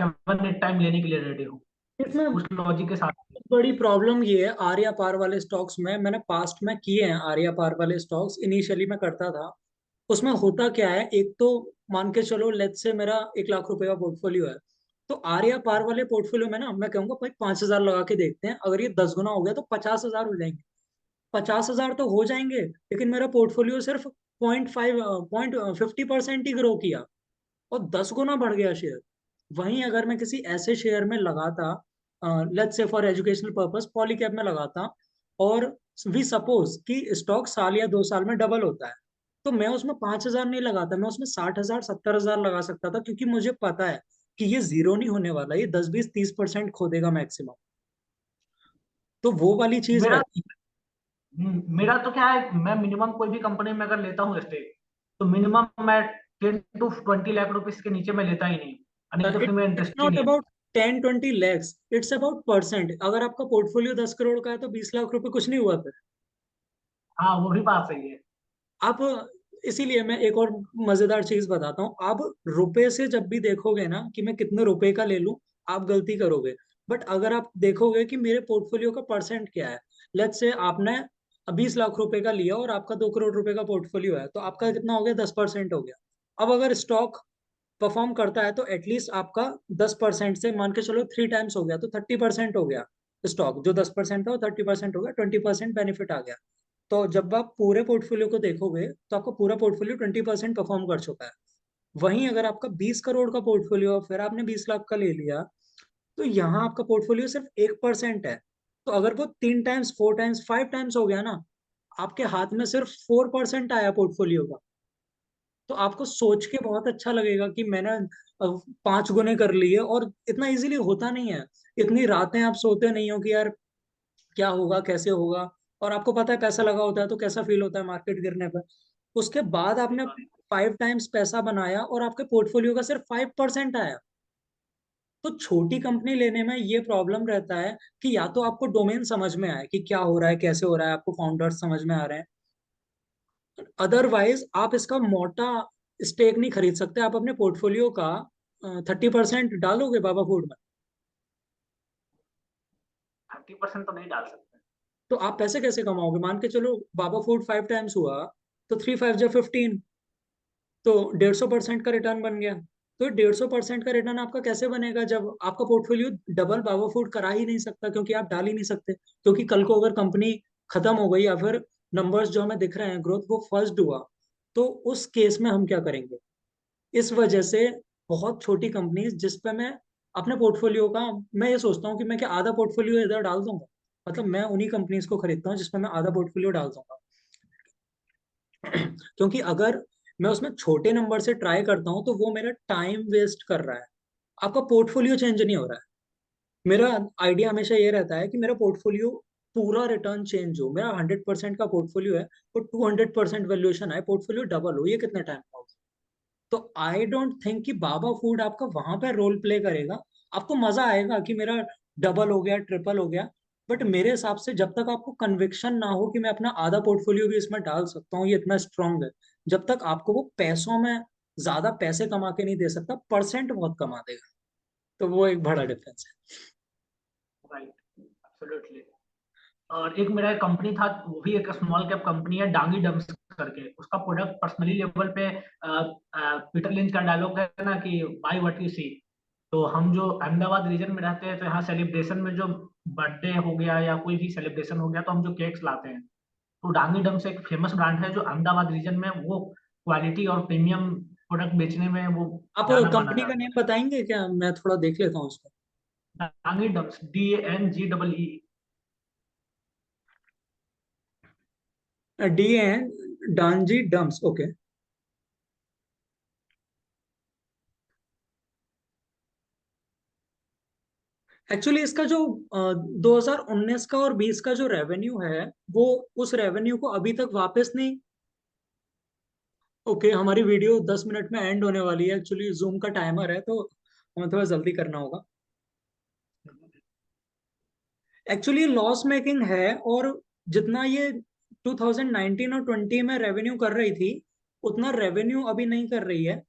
7 8 टाइम लेने के लिए रेडी हूँ, इसमें उस लॉजिक के साथ। बड़ी प्रॉब्लम ये है आर्या पार वाले स्टॉक्स में, मैंने पास्ट में किए हैं आर्या पार वाले स्टॉक्स, इनिशियली मैं करता था। उसमें होता क्या है, एक तो मान के चलो लेट्स से मेरा 1 लाख रुपए का पोर्टफोलियो है, तो आर्या पार वाले पोर्टफोलियो में ना मैं कहूंगा भाई 5,000 लगा के देखते हैं, अगर ये 10 गुना हो गया तो 50,000 हो जाएंगे। 50,000 तो हो जाएंगे, लेकिन मेरा पोर्टफोलियो सिर्फ 50% ही ग्रो किया और 10 गुना बढ़ गया शेयर। वहीं अगर मैं किसी ऐसे शेयर में लगाता, let's say for educational purpose Polycab में लगाता, और वी सपोज कि स्टॉक साल या 2 साल में डबल होता है, तो मैं उसमें 5,000 नहीं लगाता, मैं उसमें 60,000 70,000 लगा सकता था, क्योंकि मुझे पता है कि ये जीरो नहीं होने वाला, ये 10 20 30% खो देगा मैक्सिमम। तो वो वाली चीज मेरा रहती मेरा तो क्या है, मैं मिनिमम कोई भी कंपनी में अगर लेता हूँ स्टेक, तो मिनिमम मैं 10 to 20 लाख रुपीज के नीचे मैं लेता ही नहीं, नहीं है। तो फिर मैं इट्स इंटरेस्टेड नॉट नहीं। About 10 20 lakhs, it's about percent. अगर आपका पोर्टफोलियो 10 करोड़ का है तो 20 लाख रुपए कुछ नहीं हुआ। हाँ, वो भी बात सही है। आप, इसीलिए मैं एक और मजेदार चीज बताता हूँ, आप रुपए से जब भी देखोगे ना कि मैं कितने रुपए का ले लूं, आप गलती करोगे। बट अगर आप देखोगे कि मेरे पोर्टफोलियो का परसेंट क्या है, लेट्स से आपने 20 लाख रुपए का लिया और आपका 2 करोड़ रुपए का पोर्टफोलियो है, तो आपका कितना हो गया, 10% हो गया। अब अगर स्टॉक परफॉर्म करता है तो एटलीस्ट आपका 10% से मान के चलो 3 टाइम्स हो गया, तो 30% हो गया। स्टॉक जो 10% था वो 30% हो गया, 20% बेनिफिट आ गया। तो जब आप पूरे पोर्टफोलियो को देखोगे तो आपका पूरा पोर्टफोलियो 20% परफॉर्म कर चुका है। वहीं अगर आपका 20 करोड़ का पोर्टफोलियो फिर आपने 20 लाख का ले लिया, तो यहाँ आपका पोर्टफोलियो सिर्फ 1% है। तो अगर वो 3 टाइम्स 4 टाइम्स 5 टाइम्स हो गया ना, आपके हाथ में सिर्फ 4% आया पोर्टफोलियो का, तो आपको सोच के बहुत अच्छा लगेगा कि मैंने 5 गुने कर लिए। और इतना इजीली होता नहीं है, इतनी रातें आप सोते नहीं हो कि यार क्या होगा कैसे होगा, और आपको पता है पैसा लगा होता है तो कैसा फील होता है मार्केट गिरने पर। उसके बाद सही आपने बात। 5 टाइम्स पैसा बनाया और आपके पोर्टफोलियो का सिर्फ 5% आया। तो छोटी कंपनी लेने में ये प्रॉब्लम रहता है कि या तो आपको डोमेन समझ में आए कि क्या हो रहा है कैसे हो रहा है, आपको फाउंडर्स समझ में आ रहे हैं, अदरवाइज आप इसका मोटा स्टेक नहीं खरीद सकते। आप अपने पोर्टफोलियो का 30% डालोगे बाबा फूड में, 30% तो नहीं डाल सकते। तो आप पैसे कैसे कमाओगे? मान के चलो बाबा फूड 5 टाइम्स हुआ, तो 3 5 जा 15, तो 150% का रिटर्न बन गया। तो 150% का रिटर्न आपका कैसे बनेगा जब आपका पोर्टफोलियो डबल बाबा फूड करा ही नहीं सकता, क्योंकि आप डाल ही नहीं सकते। क्योंकि कल को अगर कंपनी खत्म हो गई या फिर नंबर्स जो हमें दिख रहे हैं ग्रोथ वो फर्स्ट हुआ, तो उस केस में हम क्या करेंगे? इस वजह से बहुत छोटी कंपनीज जिस पे मैं अपने पोर्टफोलियो का, मैं ये सोचता हूँ कि मैं क्या आधा पोर्टफोलियो इधर डाल दूंगा, मतलब मैं उन्हीं कंपनीज को खरीदता हूँ जिसमें मैं आधा पोर्टफोलियो डाल दूंगा। क्योंकि अगर मैं उसमें छोटे नंबर से ट्राई करता हूँ तो वो मेरा टाइम वेस्ट कर रहा है, आपका पोर्टफोलियो चेंज नहीं हो रहा है। मेरा आइडिया हमेशा ये रहता है कि मेरा पोर्टफोलियो पूरा रिटर्न चेंज हो, मेरा 100% का पोर्टफोलियो है, तो 200% वैल्यूएशन आए, पोर्टफोलियो डबल हो, ये कितने टाइम में होगा? तो आई डोंट थिंक कि बाबा फूड आपका वहां पे रोल प्ले करेगा। आपको मजा आएगा कि मेरा डबल हो गया ट्रिपल हो गया, बट मेरे हिसाब से जब तक आपको कन्विक्शन ना हो कि मैं अपना आधा पोर्टफोलियो भी इसमें डाल सकता हूँ, ये इतना स्ट्रांग है, जब तक आपको वो पैसों में ज्यादा पैसे कमा के नहीं दे सकता, परसेंट बहुत कमा देगा। तो वो एक बड़ा डिफरेंस है। Right, absolutely. और एक मेरा कंपनी था, वो भी एक स्मॉल कैप कंपनी है, डांगी डम्स करके। उसका प्रोडक्ट पर्सनली लेवल पे पीटर लिंच का डायलॉग है ना कि बाय व्हाट यू सी। तो हम जो अहमदाबाद रीजन में रहते हैं, तो यहाँ सेलिब्रेशन में जो बर्थडे हो गया या कोई भी सेलिब्रेशन हो गया, तो हम जो केक्स लाते हैं, तो डांगी डम्स एक फेमस ब्रांड है जो अहमदाबाद रीजन में वो क्वालिटी और प्रीमियम प्रोडक्ट बेचने में वो आप जाना माना कंपनी का जाता नेम बताएंगे क्या, मैं थोड़ा देख लेता हूँ उसको। है। Dangee Dums, DANGEE। DN Dangee Dums, okay. Actually इसका जो 2019 का और 20 का जो रेवेन्यू है, वो उस रेवेन्यू को अभी तक वापस नहीं। ओके, हमारी वीडियो 10 मिनट में एंड होने वाली है, एक्चुअली जूम का टाइमर है तो हमें थोड़ा जल्दी करना होगा। एक्चुअली लॉस मेकिंग है, और जितना ये 2019 और 20 में रेवेन्यू कर रही थी, उतना रेवेन्यू अभी नहीं कर रही है,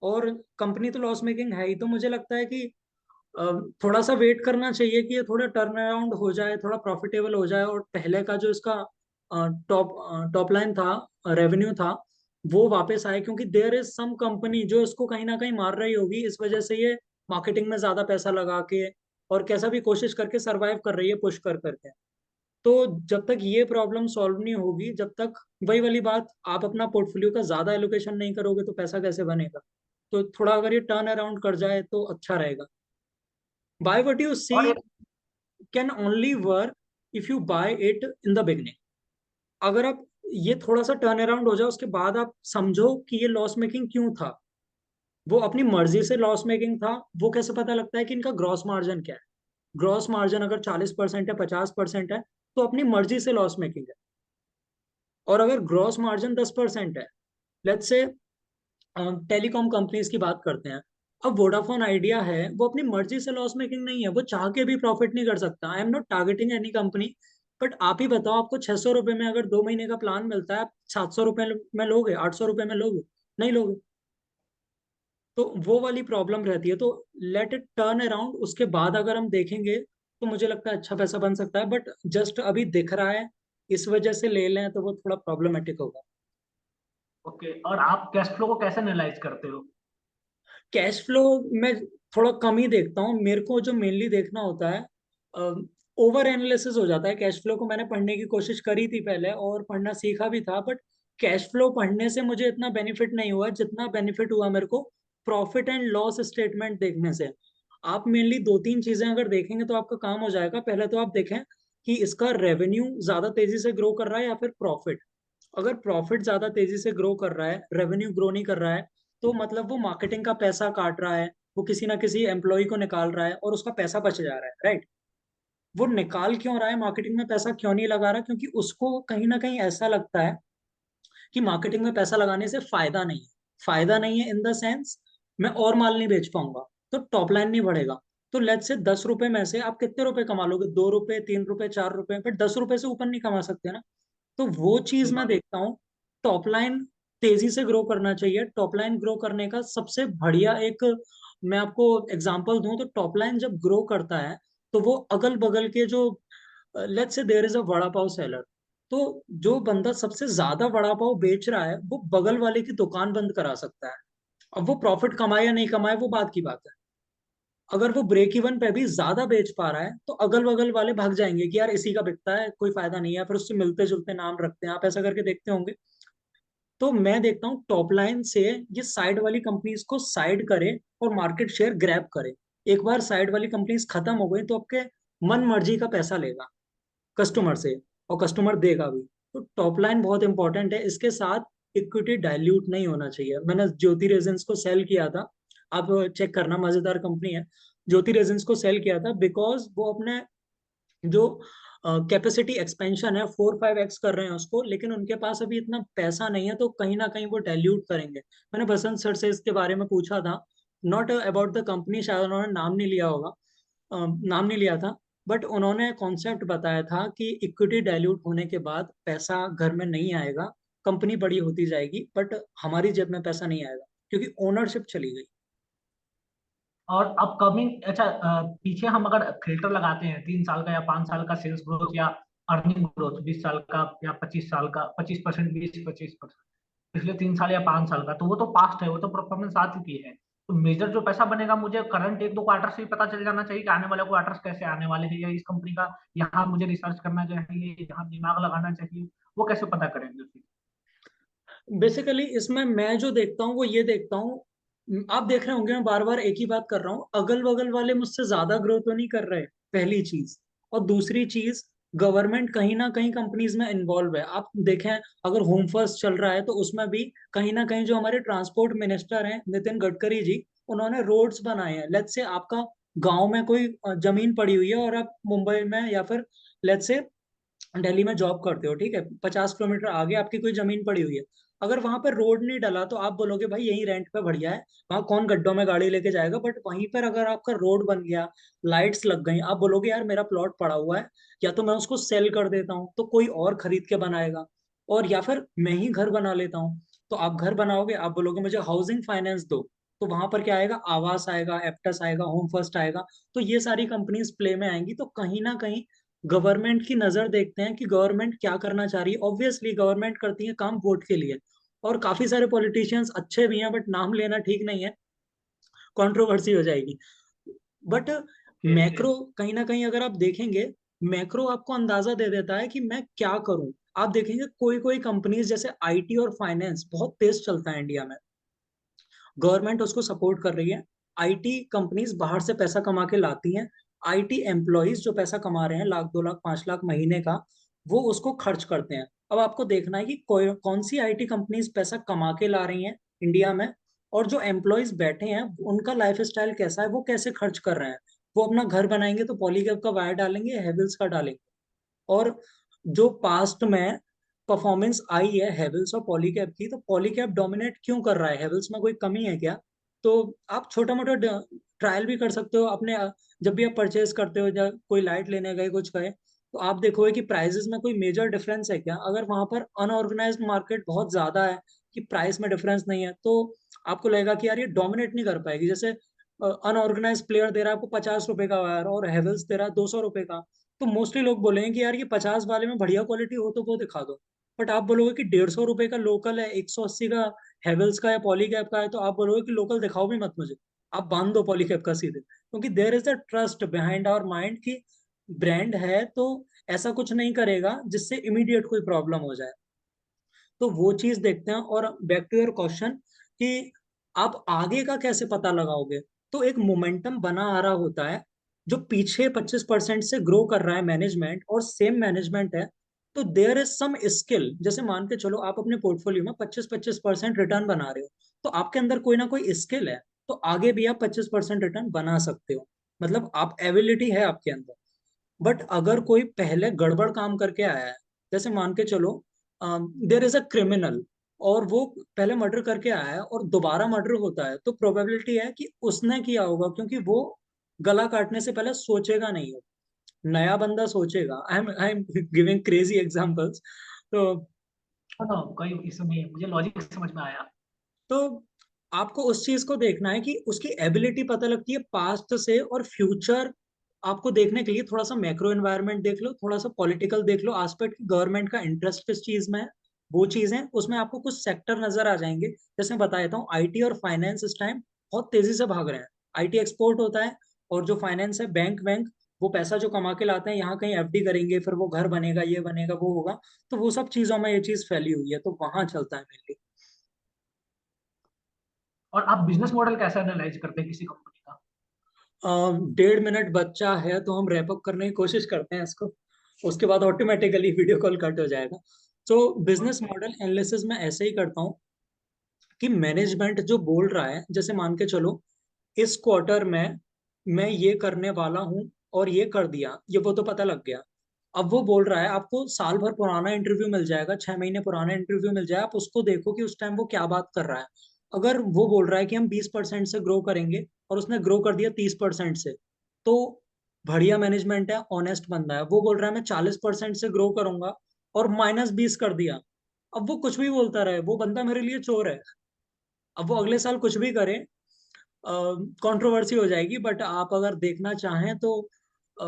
और कंपनी तो लॉस मेकिंग है ही। तो मुझे लगता है कि थोड़ा सा वेट करना चाहिए कि ये थोड़ा टर्न अराउंड हो जाए, थोड़ा प्रॉफिटेबल हो जाए, और पहले का जो इसका टॉप टॉप लाइन था, रेवेन्यू था, वो वापस आए, क्योंकि देयर इज सम कंपनी जो इसको कहीं ना कहीं मार रही होगी, इस वजह से ये मार्केटिंग में ज्यादा पैसा लगा के और कैसा भी कोशिश करके सरवाइव कर रही है, पुश कर करके। तो जब तक ये प्रॉब्लम सॉल्व नहीं होगी, जब तक, वही वाली बात, आप अपना पोर्टफोलियो का ज्यादा एलोकेशन नहीं करोगे तो पैसा कैसे बनेगा? तो थोड़ा अगर ये टर्न अराउंड कर जाए तो अच्छा रहेगा। Buy what you और see can only work if you buy it in the beginning. अगर आप ये थोड़ा सा टर्न अराउंड हो जाए, उसके बाद आप समझो कि ये लॉस मेकिंग क्यों था। वो अपनी मर्जी से लॉस मेकिंग था, वो कैसे पता लगता है कि इनका ग्रॉस मार्जिन क्या है? ग्रॉस मार्जिन अगर 40% है, 50% है, तो अपनी मर्जी से लॉस मेकिंग है। और अगर ग्रॉस मार्जिन 10% है, लेट्स से टेलीकॉम कंपनीज की बात करते हैं, अब वोडाफोन आइडिया है, वो अपनी मर्जी से लॉस मेकिंग नहीं है, वो चाह के भी प्रॉफिट नहीं कर सकता। I am not targeting any company, but आप ही बताओ, आपको 600 रुपए में अगर 2 महीने का प्लान मिलता है, आप 700 रुपए में लोगे, 800 रुपए में लोगे? नहीं लोगे। तो वो वाली प्रॉब्लम रहती है। तो लेट इट टर्न अराउंड, उसके बाद अगर हम देखेंगे तो मुझे लगता है अच्छा पैसा बन सकता है, बट जस्ट अभी दिख रहा है, इस वजह से ले लें तो वो थोड़ा प्रॉब्लमेटिक होगा। ओके, और आप कैश फ्लो को कैसे एनालाइज करते हो? कैश फ्लो मैं थोड़ा कम ही देखता हूँ। मेरे को जो मेनली देखना होता है, ओवर एनालिसिस हो जाता है। कैश फ्लो को मैंने पढ़ने की कोशिश करी थी पहले, और पढ़ना सीखा भी था, बट कैश फ्लो पढ़ने से मुझे इतना बेनिफिट नहीं हुआ जितना बेनिफिट हुआ मेरे को प्रॉफिट एंड लॉस स्टेटमेंट देखने से। आप मेनली दो तीन चीजें अगर देखेंगे तो आपका काम हो जाएगा। पहले तो आप देखें कि इसका रेवेन्यू ज्यादा तेजी से ग्रो कर रहा है या फिर प्रॉफिट। अगर प्रॉफिट ज्यादा तेजी से ग्रो कर रहा है, रेवेन्यू ग्रो नहीं कर रहा है, तो मतलब वो मार्केटिंग का पैसा काट रहा है, वो किसी ना किसी एम्प्लॉय को निकाल रहा है और उसका पैसा बच जा रहा है, राइट? वो निकाल क्यों रहा है, मार्केटिंग में पैसा क्यों नहीं लगा रहा? क्योंकि उसको कहीं ना कहीं ऐसा लगता है कि मार्केटिंग में पैसा लगाने से फायदा नहीं है। फायदा नहीं है इन द सेंस, मैं और माल नहीं बेच पाऊंगा, तो टॉप लाइन नहीं बढ़ेगा। तो लेट्स से 10 रुपए में से आप कितने रुपए कमा लोगे? 2 रुपए, 3 रुपए, 4 रुपए, बट 10 रुपए से ऊपर नहीं कमा सकते ना। तो वो चीज सही मैं बात। देखता हूँ। टॉप लाइन तेजी से ग्रो करना चाहिए। टॉप लाइन ग्रो करने का सबसे बढ़िया एक, मैं आपको एग्जांपल दूं तो, टॉप लाइन जब ग्रो करता है तो वो अगल बगल के जो, let's say there is a vada pav seller, तो जो बंदा सबसे ज्यादा वड़ा पाव बेच रहा है वो बगल वाले की दुकान बंद करा सकता है। अब वो प्रॉफिट कमाए या नहीं कमाए वो बात की बात है। अगर वो ब्रेक इवन पे भी ज्यादा बेच पा रहा है तो अगल बगल वाले भाग जाएंगे कि यार इसी का बिकता है, कोई फायदा नहीं है, फिर उससे मिलते जुलते नाम रखते हैं। आप ऐसा करके देखते होंगे। तो मैं देखता हूँ टॉप लाइन से ये साइड वाली कंपनीज को साइड करे और मार्केट शेयर ग्रैब करे। एक बार साइड वाली कंपनीज खत्म हो गई तो आपके मन मर्जी का पैसा लेगा कस्टमर से, और कस्टमर देगा भी। तो टॉप लाइन बहुत इंपॉर्टेंट है। इसके साथ इक्विटी डाइल्यूट नहीं होना चाहिए। मैंने ज्योति रेजिन्स को सेल किया था, आप चेक करना, मजेदार कंपनी है। ज्योति रेजिन्स को सेल किया था बिकॉज वो अपने जो कैपेसिटी एक्सपेंशन है 4-5x कर रहे हैं उसको, लेकिन उनके पास अभी इतना पैसा नहीं है, तो कहीं ना कहीं वो डाइल्यूट करेंगे। मैंने बसंत सर से इसके बारे में पूछा था, नॉट अबाउट द कंपनी, शायद उन्होंने नाम नहीं लिया होगा, नाम नहीं लिया था, बट उन्होंने कॉन्सेप्ट बताया था कि इक्विटी डाइल्यूट होने के बाद पैसा घर में नहीं आएगा, कंपनी बड़ी होती जाएगी, बट हमारी जेब में पैसा नहीं आएगा क्योंकि ओनरशिप चली गई। और अपकमिंग, अच्छा, पीछे हम अगर फिल्टर लगाते हैं 3 साल का या 5 साल का सेल्स ग्रोथ या अर्निंग ग्रोथ, 20 साल का या 25 साल का, 25%, 20-25%, पिछले 3 साल या 5 साल का, तो वो तो पास्ट है, वो तो परफॉर्मेंस आ चुकी है। तो मेजर जो पैसा बनेगा, मुझे करंट 1-2 क्वार्टर से ही पता चल जाना चाहिए कि आने वाले क्वार्टर्स कैसे आने वाले हैं, या इस कंपनी का यहाँ मुझे रिसर्च करना चाहिए, यहाँ दिमाग लगाना चाहिए। वो कैसे पता करेंगे फिर? बेसिकली इसमें मैं जो देखता हूँ वो ये देखता हूँ, आप देख रहे होंगे मैं बार बार एक ही बात कर रहा हूँ, अगल बगल वाले मुझसे ज्यादा ग्रो तो नहीं कर रहे, पहली चीज। और दूसरी चीज, गवर्नमेंट कहीं ना कहीं कंपनीज में इन्वॉल्व है। आप देखें, अगर होम फर्स्ट चल रहा है तो उसमें भी कहीं ना कहीं जो हमारे ट्रांसपोर्ट मिनिस्टर हैं नितिन गडकरी जी, उन्होंने रोड्स बनाए हैं। लेट्स से आपका गांव में कोई जमीन पड़ी हुई है और आप मुंबई में या फिर लेट्स से दिल्ली में जॉब करते हो, ठीक है, 50 किलोमीटर आगे आपकी कोई जमीन पड़ी हुई है। अगर वहां पर रोड नहीं डला तो आप बोलोगे भाई यही रेंट पे बढ़िया है, वहां कौन गड्ढों में गाड़ी लेके जाएगा। बट वहीं पर अगर आपका रोड बन गया, लाइट्स लग गई, आप बोलोगे यार मेरा प्लॉट पड़ा हुआ है, या तो मैं उसको सेल कर देता हूँ तो कोई और खरीद के बनाएगा, और या फिर मैं ही घर बना लेता हूँ। तो आप घर बनाओगे, आप बोलोगे मुझे हाउसिंग फाइनेंस दो, तो वहां पर क्या आएगा, आवास आएगा, एप्टस आएगा, होम फर्स्ट आएगा। तो ये सारी कंपनीज प्ले में आएंगी। तो कहीं ना कहीं गवर्नमेंट की नजर देखते हैं कि गवर्नमेंट क्या करना चाह रही है। ऑब्वियसली गवर्नमेंट करती है काम वोट के लिए, और काफी सारे पॉलिटिशियंस अच्छे भी हैं, बट नाम लेना ठीक नहीं है, कंट्रोवर्सी हो जाएगी। But okay. मैक्रो, कहीं ना कहीं अगर आप देखेंगे, मैक्रो आपको अंदाजा दे देता है कि मैं क्या करूं। आप देखेंगे कोई कोई कंपनीज जैसे आईटी और फाइनेंस बहुत तेज चलता है इंडिया में, गवर्नमेंट उसको सपोर्ट कर रही है। आईटी कंपनीज बाहर से पैसा कमा के लाती हैं, आईटी एम्प्लॉयज जो पैसा कमा रहे हैं, लाख 2 लाख 5 लाख महीने का, वो उसको खर्च करते हैं। अब आपको देखना है कि कौन सी आईटी कंपनीज पैसा कमा के ला रही हैं इंडिया में, और जो एम्प्लॉयज बैठे हैं उनका लाइफ स्टाइल कैसा है, वो कैसे खर्च कर रहे हैं। वो अपना घर बनाएंगे तो पॉलीकैब का वायर डालेंगे, हेवल्स का डालेंगे। और जो पास्ट में परफॉर्मेंस आई है हेवल्स और पॉलीकैब की, तो पॉलीकैब डोमिनेट क्यों कर रहा है, हेवल्स में कोई कमी है क्या? तो आप छोटा मोटा ट्रायल भी कर सकते हो अपने, जब भी आप परचेज करते हो, जब कोई लाइट लेने गए, कुछ गए, तो आप देखोगे कि प्राइसेस में कोई मेजर डिफरेंस है क्या। अगर वहां पर अनऑर्गेनाइज्ड मार्केट बहुत ज्यादा है कि प्राइस में डिफरेंस नहीं है, तो आपको लगेगा कि यार ये डोमिनेट नहीं कर पाएगी। जैसे अनऑर्गेनाइज प्लेयर दे रहा है आपको 50 रुपए का वायर, और हेवल्स दे रहा है 200 रुपए का, तो मोस्टली लोग बोलेंगे कि यार ये 50 वाले में बढ़िया क्वालिटी हो तो वो दिखा दो। बट आप बोलोगे कि 150 रुपए का लोकल है, 180 का हेवल्स का या पॉलीकैब का है, तो आप बोलोगे कि लोकल दिखाओ भी मत मुझे, आप बांध दो पॉलीकैब का सीधे, क्योंकि there is a trust behind our mind कि ब्रांड है तो ऐसा कुछ नहीं करेगा जिससे इमीडिएट कोई प्रॉब्लम हो जाए। तो वो चीज देखते हैं। और बैक टू योर क्वेश्चन कि आप आगे का कैसे पता लगाओगे, तो एक मोमेंटम बना आ रहा होता है। जो पीछे 25% से ग्रो कर रहा है मैनेजमेंट, और सेम मैनेजमेंट है, तो देयर इज सम स्किल। जैसे मान के चलो आप अपने पोर्टफोलियो में 25-25% रिटर्न बना रहे हो, तो आपके अंदर कोई ना कोई स्किल है, तो आगे भी आप 25% रिटर्न बना सकते हो। मतलब आप एबिलिटी है आपके अंदर। बट अगर कोई पहले गड़बड़ काम करके आया है, जैसे मान के चलो देर इज अ क्रिमिनल, और वो पहले मर्डर करके आया है और दोबारा मर्डर होता है, तो प्रोबेबिलिटी है कि उसने किया होगा, क्योंकि वो गला काटने से पहले सोचेगा नहीं हो। नया बंदा सोचेगा। I am giving crazy examples. तो नो, कोई इशू नहीं है, मुझे लॉजिक समझ में आया। तो आपको उस चीज को देखना है कि उसकी एबिलिटी पता लगती है पास्ट से, और फ्यूचर आपको देखने के लिए थोड़ा सा मैक्रो एनवायरनमेंट देख लो, थोड़ा सा पॉलिटिकल देख लो, आस्पेक्ट गवर्नमेंट का इंटरेस्ट किस चीज में है, वो चीजें उसमें आपको कुछ सेक्टर नजर आ जाएंगे। जैसे मैं बता देता हूँ, आईटी और फाइनेंस इस टाइम बहुत तेजी से भाग रहे हैं। आईटी एक्सपोर्ट होता है, और जो फाइनेंस है, बैंक बैंक, वो पैसा जो कमा के लाते हैं यहाँ कहीं एफडी करेंगे, फिर वो घर बनेगा, ये बनेगा, वो होगा। तो वो सब चीजों में ये चीज फैली हुई है, तो वहां चलता है मेनली। और आप बिजनेस मॉडल कैसे एनालाइज करते हैं किसी कंपनी का? 1.5 मिनट बच्चा है, तो हम रैप अप करने की कोशिश करते हैं इसको, उसके बाद ऑटोमेटिकली वीडियो कॉल कट हो जाएगा। तो बिजनेस ओके। मॉडल एनालिसिस में ऐसे ही करता हूँ कि मैनेजमेंट जो बोल रहा है, जैसे मान के चलो इस क्वार्टर में मैं ये करने वाला हूँ, और ये कर दिया, ये वो तो पता लग गया। अब वो बोल रहा है आपको साल भर पुराना इंटरव्यू मिल जाएगा, 6 महीने पुराना इंटरव्यू मिल जाए, आप उसको देखो कि उस टाइम वो क्या बात कर रहा है। अगर वो बोल रहा है कि हम 20% से ग्रो करेंगे, और उसने ग्रो कर दिया 30% से, तो बढ़िया मैनेजमेंट है, ऑनेस्ट बंदा है। वो बोल रहा है मैं 40% से ग्रो करूंगा, और -20 कर दिया, अब वो कुछ भी बोलता रहे, वो बंदा मेरे लिए चोर है। अब वो अगले साल कुछ भी करे, कंट्रोवर्सी हो जाएगी। बट आप अगर देखना चाहें तो अ,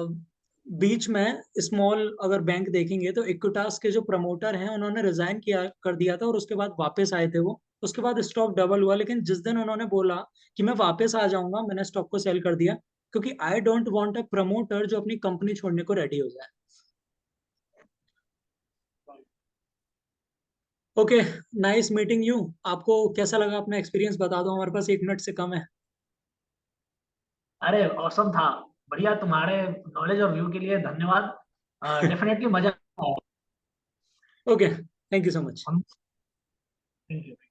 बीच में स्मॉल अगर बैंक देखेंगे, तो इक्विटास के जो प्रमोटर हैं उन्होंने रिजाइन किया कर दिया था, और उसके बाद वापस आए थे वो। उसके बाद स्टॉक डबल हुआ, लेकिन जिस दिन उन्होंने बोला कि मैं वापस आ जाऊंगा, मैंने स्टॉक को सेल कर दिया, क्योंकि I don't want a promoter जो अपनी कंपनी छोड़ने को रेडी हो जाए। Okay, nice meeting you. आपको कैसा लगा, अपना एक्सपीरियंस बता दो, हमारे पास 1 मिनट से कम है। अरे ऑसम था, बढ़िया। तुम्हारे नॉलेज और व्यू के लिए धन्यवाद। डेफिनेटली मजा आया। Okay, thank you so much. हम। Thank you.